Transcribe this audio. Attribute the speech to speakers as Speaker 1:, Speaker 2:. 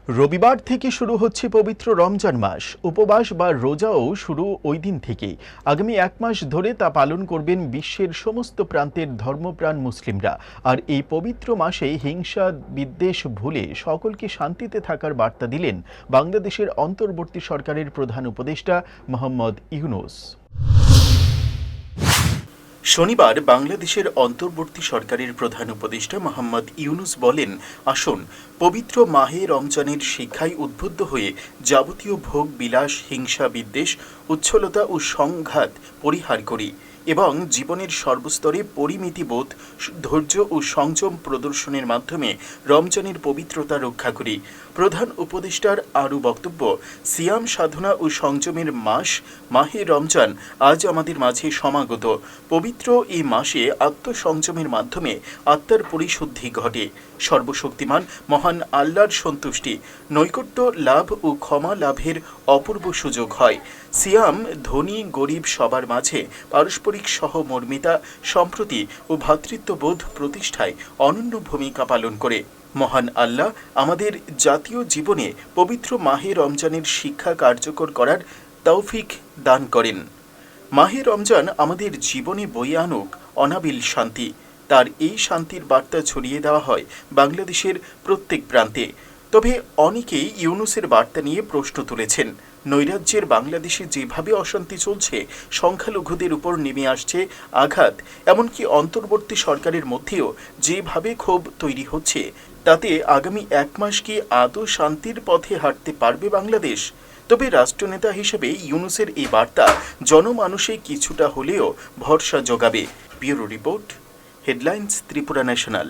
Speaker 1: রবিবার থেকে শুরু হচ্ছে পবিত্র রমজান মাস। উপবাস বা রোজাও শুরু ওই দিন থেকেই। আগামী এক মাস ধরে তা পালন করবেন বিশ্বের সমস্ত প্রান্তের ধর্মপ্রাণ মুসলিমরা। আর এই পবিত্র মাসে হিংসা বিদ্বেষ ভুলে সকলকে শান্তিতে থাকার বার্তা দিলেন বাংলাদেশের অন্তর্বর্তী সরকারের প্রধান উপদেষ্টা মোহাম্মদ ইউনূস। শনিবার বাংলাদেশের অন্তর্বর্তী সরকারের প্রধান উপদেষ্টা মোহাম্মদ ইউনূস বলেন, আসুন পবিত্র মাহে রমজানের শিক্ষায় উদ্বুদ্ধ হয়ে যাবতীয় ভোগ বিলাস, হিংসা বিদ্বেষ, উচ্ছলতা ও সংঘাত পরিহার করি এবং জীবনের সর্বস্তরে পরিমিতিবোধ, ধৈর্য ও সংযম প্রদর্শনের মাধ্যমে রমজানের পবিত্রতা রক্ষা করি। প্রধান উপদেষ্টার আরও বক্তব্য, সিয়াম সাধনা ও সংযমের মাস মাহে রমজান আজ আমাদের মাঝে সমাগত। পবিত্র এই মাসে আত্মসংযমের মাধ্যমে আত্মার পরিশুদ্ধি ঘটে। সর্বশক্তিমান মহান আল্লাহর সন্তুষ্টি, নৈকট্য লাভ ও ক্ষমা লাভের অপূর্ব সুযোগ হয়। সিয়াম ধনী গরিব সবার মাঝে পারস্পরিক সহমর্মিতা, সম্প্রতি ও ভ্রাতৃত্ববোধ প্রতিষ্ঠায় অনন্য ভূমিকা পালন করে। মহান আল্লাহ আমাদের জাতীয় জীবনে পবিত্র মাহে রমজানের শিক্ষা কার্যকর করার তৌফিক দান করেন। মাহে রমজান আমাদের জীবনে বয়ে আনুক অনাবিল শান্তি। তার এই শান্তির বার্তা ছড়িয়ে দেওয়া হয় বাংলাদেশের প্রত্যেক প্রান্তে। তবে অনেকেই ইউনূসের বার্তা নিয়ে প্রশ্ন তুলেছেন। নৈরাজ্যের বাংলাদেশে যেভাবে অশান্তি চলছে, সংখ্যালঘুদের উপর নেমে আসছে আঘাত, এমনকি অন্তর্বর্তী সরকারের মধ্যেও যেভাবে ক্ষোভ তৈরি হচ্ছে, তাতে আগামী এক মাস কি আদৌ শান্তির পথে হাঁটতে পারবে বাংলাদেশ? তবে রাষ্ট্রনেতা হিসেবে ইউনূসের এই বার্তা জনমানুষে কিছুটা হলেও ভরসা জোগাবে। Bureau report, headlines, Tripura national.